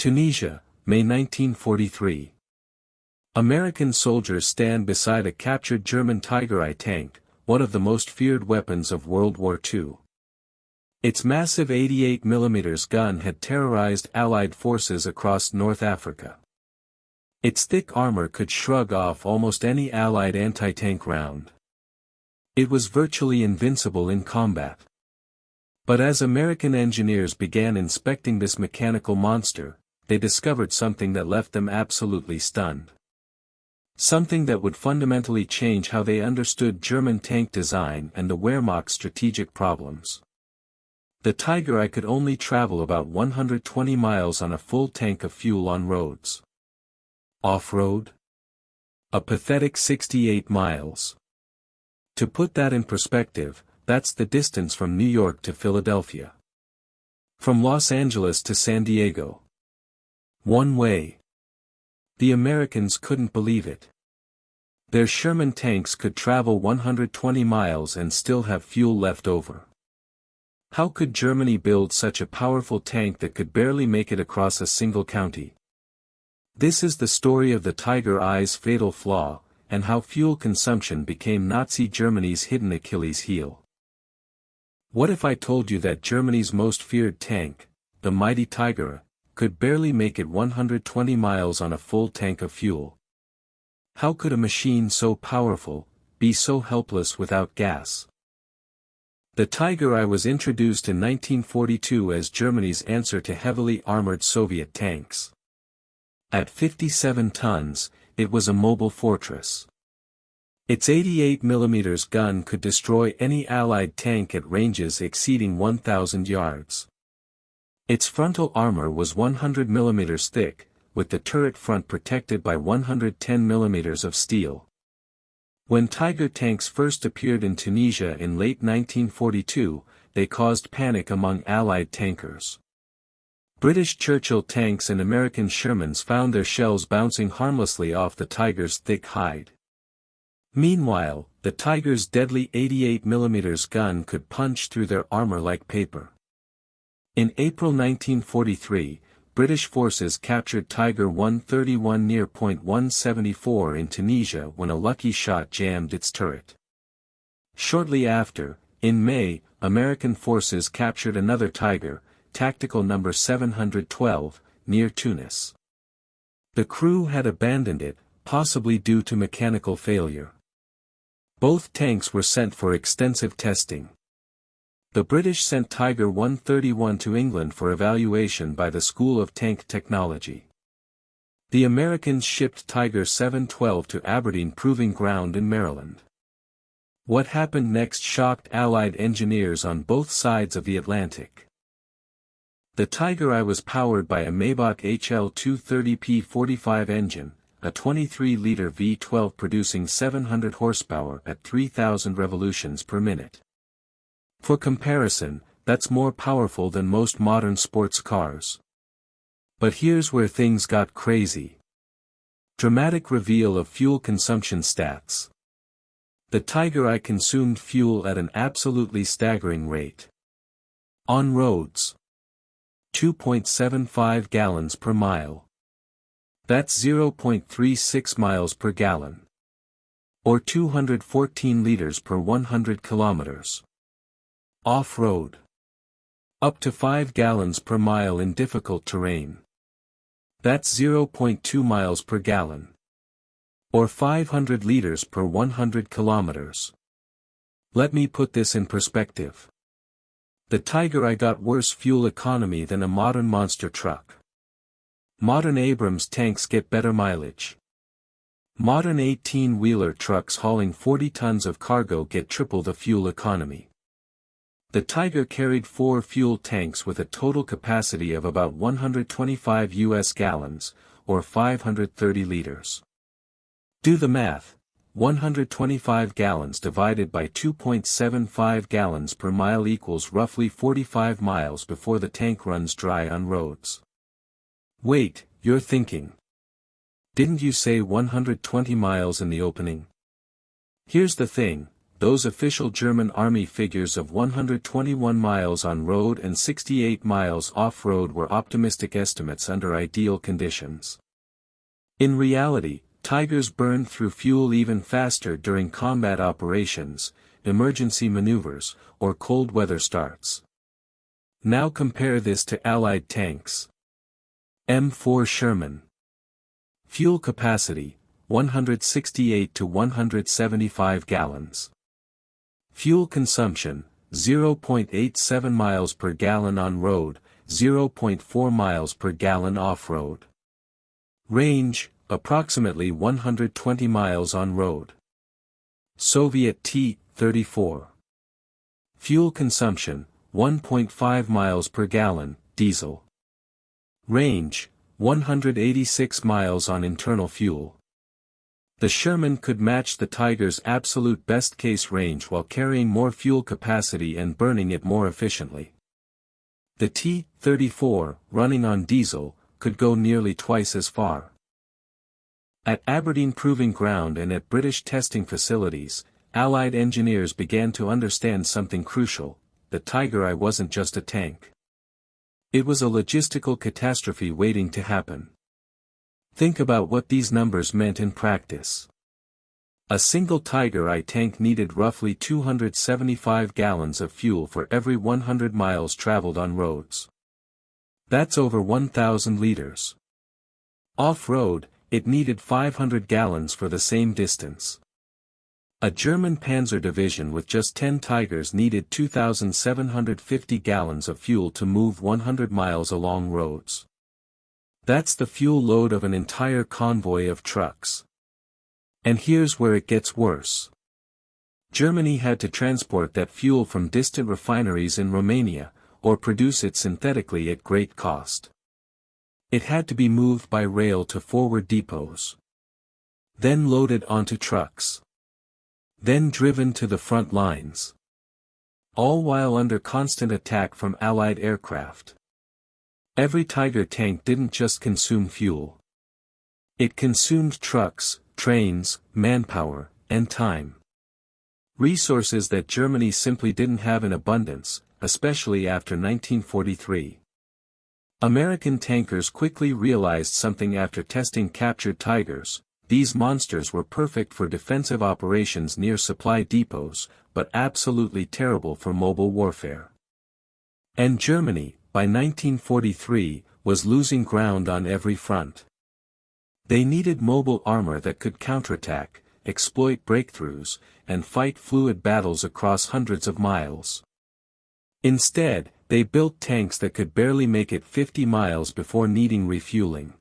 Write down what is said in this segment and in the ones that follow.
Tunisia, May 1943. American soldiers stand beside a captured German Tiger I tank, one of the most feared weapons of World War II. Its massive 88mm gun had terrorized Allied forces across North Africa. Its thick armor could shrug off almost any Allied anti-tank round. It was virtually invincible in combat. But as American engineers began inspecting this mechanical monster, they discovered something that left them absolutely stunned. Something that would fundamentally change how they understood German tank design and the Wehrmacht's strategic problems. The Tiger I could only travel about 120 miles on a full tank of fuel on roads. Off-road? A pathetic 68 miles. To put that in perspective, that's the distance from New York to Philadelphia. From Los Angeles to San Diego. One way. The Americans couldn't believe it. Their Sherman tanks could travel 120 miles and still have fuel left over. How could Germany build such a powerful tank that could barely make it across a single county? This is the story of the Tiger I's fatal flaw, and how fuel consumption became Nazi Germany's hidden Achilles heel. What if I told you that Germany's most feared tank, the mighty Tiger, could barely make it 120 miles on a full tank of fuel? How could a machine so powerful be so helpless without gas? The Tiger I was introduced in 1942 as Germany's answer to heavily armored Soviet tanks. At 57 tons, it was a mobile fortress. Its 88mm gun could destroy any Allied tank at ranges exceeding 1,000 yards. Its frontal armor was 100mm thick, with the turret front protected by 110mm of steel. When Tiger tanks first appeared in Tunisia in late 1942, they caused panic among Allied tankers. British Churchill tanks and American Shermans found their shells bouncing harmlessly off the Tiger's thick hide. Meanwhile, the Tiger's deadly 88mm gun could punch through their armor like paper. In April 1943, British forces captured Tiger 131 near Point 174 in Tunisia when a lucky shot jammed its turret. Shortly after, in May, American forces captured another Tiger, Tactical No. 712, near Tunis. The crew had abandoned it, possibly due to mechanical failure. Both tanks were sent for extensive testing. The British sent Tiger 131 to England for evaluation by the School of Tank Technology. The Americans shipped Tiger 712 to Aberdeen Proving Ground in Maryland. What happened next shocked Allied engineers on both sides of the Atlantic. The Tiger I was powered by a Maybach HL230P45 engine, a 23-liter V12 producing 700 horsepower at 3,000 revolutions per minute. For comparison, that's more powerful than most modern sports cars. But here's where things got crazy. Dramatic reveal of fuel consumption stats. The Tiger I consumed fuel at an absolutely staggering rate. On roads, 2.75 gallons per mile. That's 0.36 miles per gallon. Or 214 liters per 100 kilometers. Off-road. Up to 5 gallons per mile in difficult terrain. That's 0.2 miles per gallon. Or 500 liters per 100 kilometers. Let me put this in perspective. The Tiger I got worse fuel economy than a modern monster truck. Modern Abrams tanks get better mileage. Modern 18-wheeler trucks hauling 40 tons of cargo get triple the fuel economy. The Tiger carried 4 fuel tanks with a total capacity of about 125 US gallons, or 530 liters. Do the math. 125 gallons divided by 2.75 gallons per mile equals roughly 45 miles before the tank runs dry on roads. Wait, you're thinking. Didn't you say 120 miles in the opening? Here's the thing, those official German army figures of 121 miles on road and 68 miles off-road were optimistic estimates under ideal conditions. In reality, Tigers burned through fuel even faster during combat operations, emergency maneuvers, or cold weather starts. Now compare this to Allied tanks. M4 Sherman. Fuel capacity, 168 to 175 gallons. Fuel consumption, 0.87 miles per gallon on road, 0.4 miles per gallon off-road. Range, approximately 120 miles on road. Soviet T-34. Fuel consumption, 1.5 miles per gallon, diesel. Range, 186 miles on internal fuel. The Sherman could match the Tiger's absolute best-case range while carrying more fuel capacity and burning it more efficiently. The T-34, running on diesel, could go nearly twice as far. At Aberdeen Proving Ground and at British testing facilities, Allied engineers began to understand something crucial: the Tiger I wasn't just a tank. It was a logistical catastrophe waiting to happen. Think about what these numbers meant in practice. A single Tiger I tank needed roughly 275 gallons of fuel for every 100 miles traveled on roads. That's over 1,000 liters. Off-road, it needed 500 gallons for the same distance. A German panzer division with just 10 Tigers needed 2,750 gallons of fuel to move 100 miles along roads. That's the fuel load of an entire convoy of trucks. And here's where it gets worse. Germany had to transport that fuel from distant refineries in Romania, or produce it synthetically at great cost. It had to be moved by rail to forward depots. Then loaded onto trucks. Then driven to the front lines. All while under constant attack from Allied aircraft. Every Tiger tank didn't just consume fuel. It consumed trucks, trains, manpower, and time. Resources that Germany simply didn't have in abundance, especially after 1943. American tankers quickly realized something after testing captured Tigers: these monsters were perfect for defensive operations near supply depots, but absolutely terrible for mobile warfare. And Germany, by 1943, was losing ground on every front. They needed mobile armor that could counterattack, exploit breakthroughs, and fight fluid battles across hundreds of miles. Instead, they built tanks that could barely make it 50 miles before needing refueling.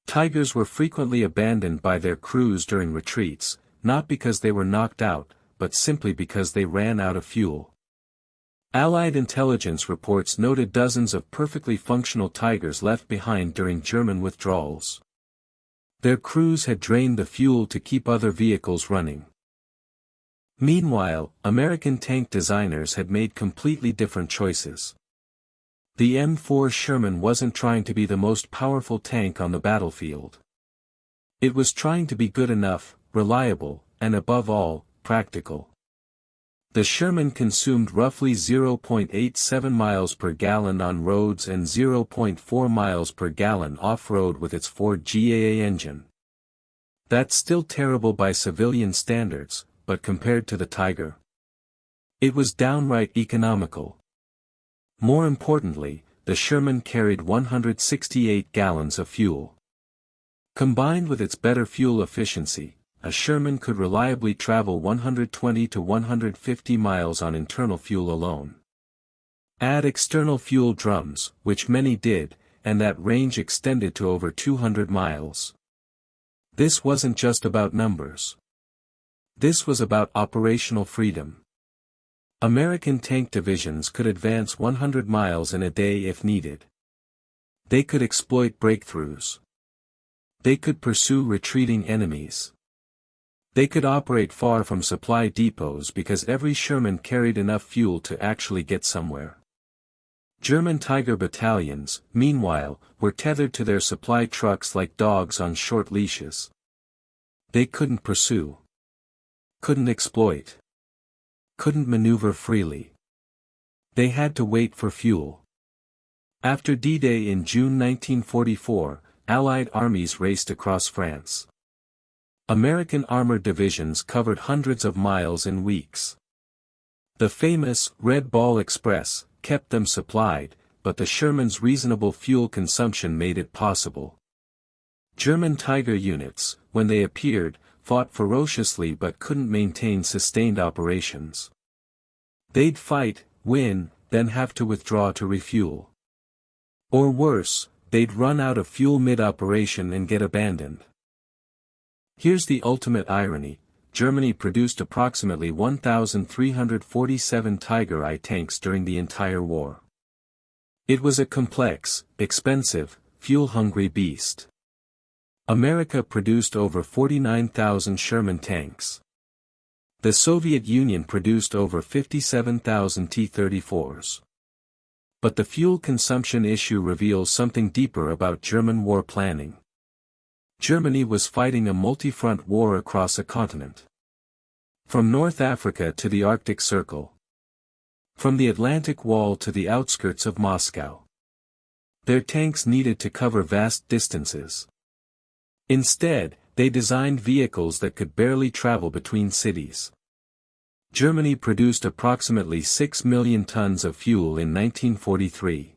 Tigers were frequently abandoned by their crews during retreats, not because they were knocked out, but simply because they ran out of fuel. Allied intelligence reports noted dozens of perfectly functional Tigers left behind during German withdrawals. Their crews had drained the fuel to keep other vehicles running. Meanwhile, American tank designers had made completely different choices. The M4 Sherman wasn't trying to be the most powerful tank on the battlefield. It was trying to be good enough, reliable, and above all, practical. The Sherman consumed roughly 0.87 miles per gallon on roads and 0.4 miles per gallon off-road with its Ford GAA engine. That's still terrible by civilian standards, but compared to the Tiger, it was downright economical. More importantly, the Sherman carried 168 gallons of fuel. Combined with its better fuel efficiency, a Sherman could reliably travel 120 to 150 miles on internal fuel alone. Add external fuel drums, which many did, and that range extended to over 200 miles. This wasn't just about numbers. This was about operational freedom. American tank divisions could advance 100 miles in a day if needed. They could exploit breakthroughs. They could pursue retreating enemies. They could operate far from supply depots because every Sherman carried enough fuel to actually get somewhere. German Tiger battalions, meanwhile, were tethered to their supply trucks like dogs on short leashes. They couldn't pursue. Couldn't exploit. couldn't maneuver freely. They had to wait for fuel. After D-Day in June 1944, Allied armies raced across France. American armored divisions covered hundreds of miles in weeks. The famous Red Ball Express kept them supplied, but the Sherman's reasonable fuel consumption made it possible. German Tiger units, when they appeared, fought ferociously but couldn't maintain sustained operations. They'd fight, win, then have to withdraw to refuel. Or worse, they'd run out of fuel mid-operation and get abandoned. Here's the ultimate irony: Germany produced approximately 1,347 Tiger I tanks during the entire war. It was a complex, expensive, fuel-hungry beast. America produced over 49,000 Sherman tanks. The Soviet Union produced over 57,000 T-34s. But the fuel consumption issue reveals something deeper about German war planning. Germany was fighting a multi-front war across a continent. From North Africa to the Arctic Circle. From the Atlantic Wall to the outskirts of Moscow. Their tanks needed to cover vast distances. Instead, they designed vehicles that could barely travel between cities. Germany produced approximately 6 million tons of fuel in 1943.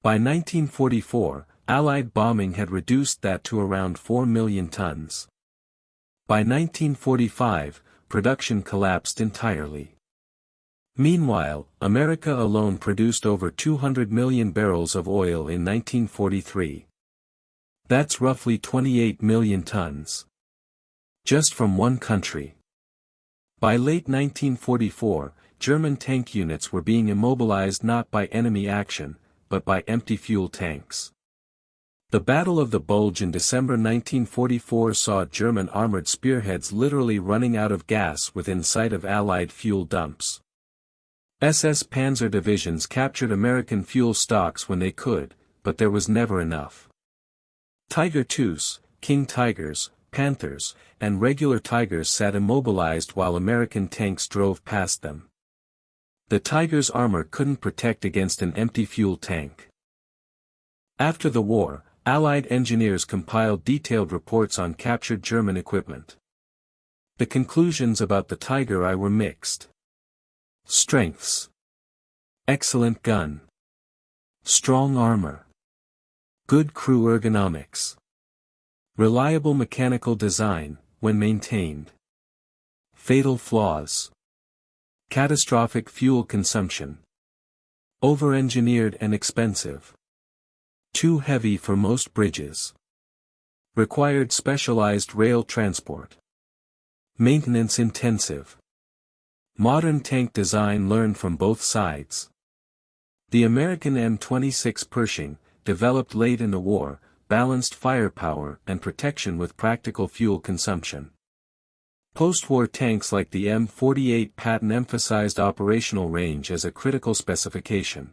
By 1944, Allied bombing had reduced that to around 4 million tons. By 1945, production collapsed entirely. Meanwhile, America alone produced over 200 million barrels of oil in 1943. That's roughly 28 million tons. Just from one country. By late 1944, German tank units were being immobilized not by enemy action, but by empty fuel tanks. The Battle of the Bulge in December 1944 saw German armored spearheads literally running out of gas within sight of Allied fuel dumps. SS Panzer divisions captured American fuel stocks when they could, but there was never enough. Tiger IIs, King Tigers, Panthers, and regular Tigers sat immobilized while American tanks drove past them. The Tiger's armor couldn't protect against an empty fuel tank. After the war, Allied engineers compiled detailed reports on captured German equipment. The conclusions about the Tiger I were mixed. Strengths: excellent gun, strong armor, good crew ergonomics, reliable mechanical design, when maintained. Fatal flaws: catastrophic fuel consumption, over-engineered and expensive, too heavy for most bridges, required specialized rail transport, maintenance intensive. Modern tank design learned from both sides. The American M26 Pershing, developed late in the war, balanced firepower and protection with practical fuel consumption. Post-war tanks like the M48 Patton emphasized operational range as a critical specification.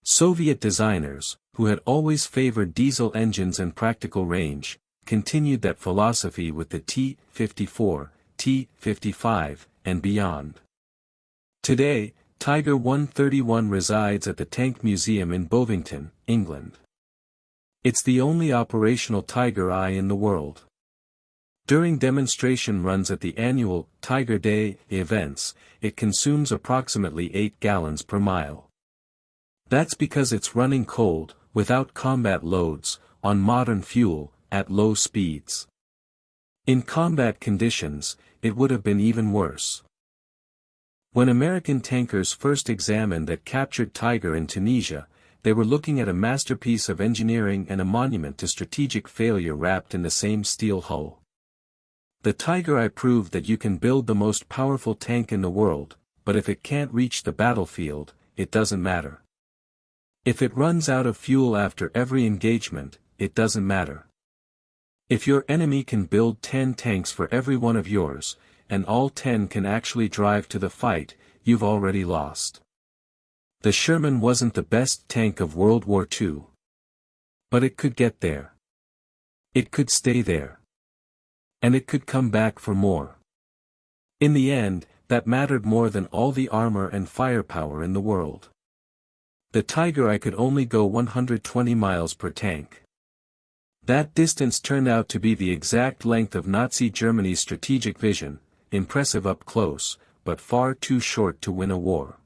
Soviet designers, who had always favored diesel engines and practical range, continued that philosophy with the T-54, T-55, and beyond. Today, Tiger 131 resides at the Tank Museum in Bovington, England. It's the only operational Tiger I in the world. During demonstration runs at the annual Tiger Day events, it consumes approximately 8 gallons per mile. That's because it's running cold, without combat loads, on modern fuel, at low speeds. In combat conditions, it would have been even worse. When American tankers first examined that captured Tiger in Tunisia, they were looking at a masterpiece of engineering and a monument to strategic failure wrapped in the same steel hull. The Tiger I proved that you can build the most powerful tank in the world, but if it can't reach the battlefield, it doesn't matter. If it runs out of fuel after every engagement, it doesn't matter. If your enemy can build 10 tanks for every one of yours, and all 10 can actually drive to the fight, you've already lost. The Sherman wasn't the best tank of World War II. But it could get there. It could stay there. And it could come back for more. In the end, that mattered more than all the armor and firepower in the world. The Tiger I could only go 120 miles per tank. That distance turned out to be the exact length of Nazi Germany's strategic vision, impressive up close, but far too short to win a war.